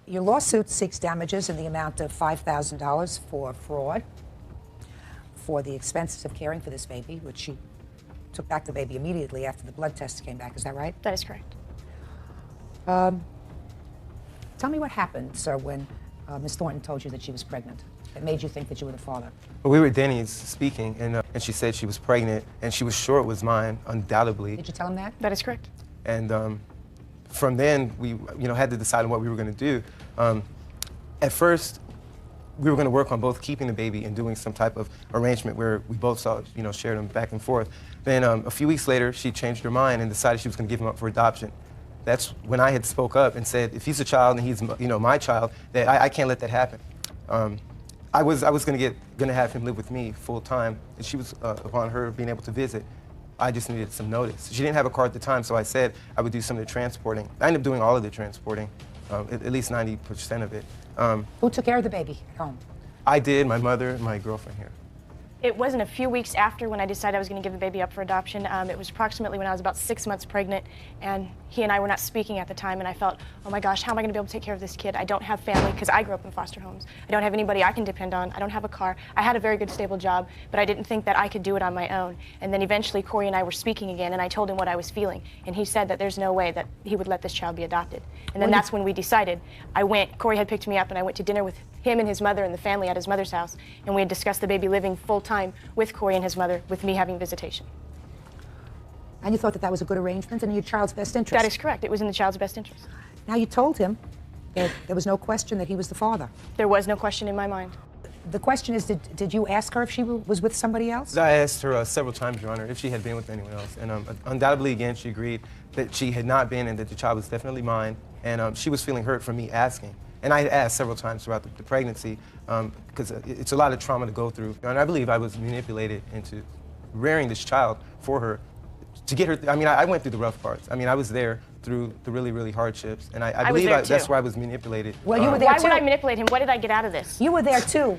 Your lawsuit seeks damages in the amount of $5,000 for fraud, for the expenses of caring for this baby, which she took back the baby immediately after the blood tests came back. Is that right? That is correct. Tell me what happened, sir, when Ms. Thornton told you that she was pregnant. It made you think that you were the father. Well, we were at Denny's speaking, and she said she was pregnant, and she was sure it was mine, undoubtedly. Did you tell him that? That is correct. And from then, we had to decide on what we were going to do. At first, we were going to work on both keeping the baby and doing some type of arrangement where we both shared him back and forth. Then a few weeks later, she changed her mind and decided she was going to give him up for adoption. That's when I had spoke up and said, if he's a child and he's my child, that I can't let that happen. I was going to have him live with me full time, and she was upon her being able to visit. I just needed some notice. She didn't have a car at the time, so I said I would do some of the transporting. I ended up doing all of the transporting, at least 90% of it. Who took care of the baby at home? I did, my mother, and my girlfriend here. It wasn't a few weeks after when I decided I was going to give the baby up for adoption. It was approximately when I was about 6 months pregnant, and he and I were not speaking at the time, and I felt, oh my gosh, how am I going to be able to take care of this kid? I don't have family, because I grew up in foster homes. I don't have anybody I can depend on. I don't have a car. I had a very good, stable job, but I didn't think that I could do it on my own. And then eventually, Corey and I were speaking again, and I told him what I was feeling, and he said that there's no way that he would let this child be adopted. And then that's when we decided. Corey had picked me up, and I went to dinner with him and his mother and the family at his mother's house, and we had discussed the baby living full-time with Corey and his mother, with me having visitation. And you thought that that was a good arrangement and in your child's best interest? That is correct. It was in the child's best interest. Now, you told him that there was no question that he was the father. There was no question in my mind. The question is, did you ask her if she was with somebody else? I asked her several times, Your Honor, if she had been with anyone else. And undoubtedly, again, she agreed that she had not been and that the child was definitely mine. And she was feeling hurt from me asking. And I had asked several times throughout the pregnancy, because it's a lot of trauma to go through. And I believe I was manipulated into rearing this child for her, to get her, I went through the rough parts. I was there through the really, really hardships. And I believe that's where I was manipulated. Well, you were there too. Why would I manipulate him? What did I get out of this? You were there too,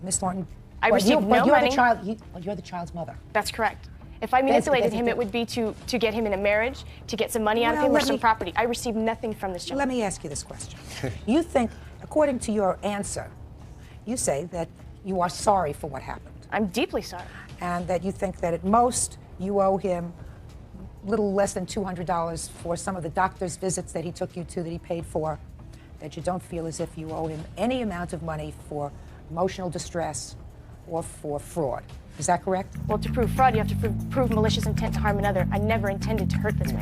Ms. Thornton. I received no money. You're the child's mother. That's correct. If I manipulated him, it would be to get him in a marriage, to get some money out of him or some property. I received nothing from this child. Let me ask you this question. You think, according to your answer, you say that you are sorry for what happened. I'm deeply sorry. And that you think that at most you owe him little less than $200 for some of the doctor's visits that he took you to that he paid for, that you don't feel as if you owe him any amount of money for emotional distress or for fraud. Is that correct? Well, to prove fraud, you have to prove malicious intent to harm another. I never intended to hurt this man.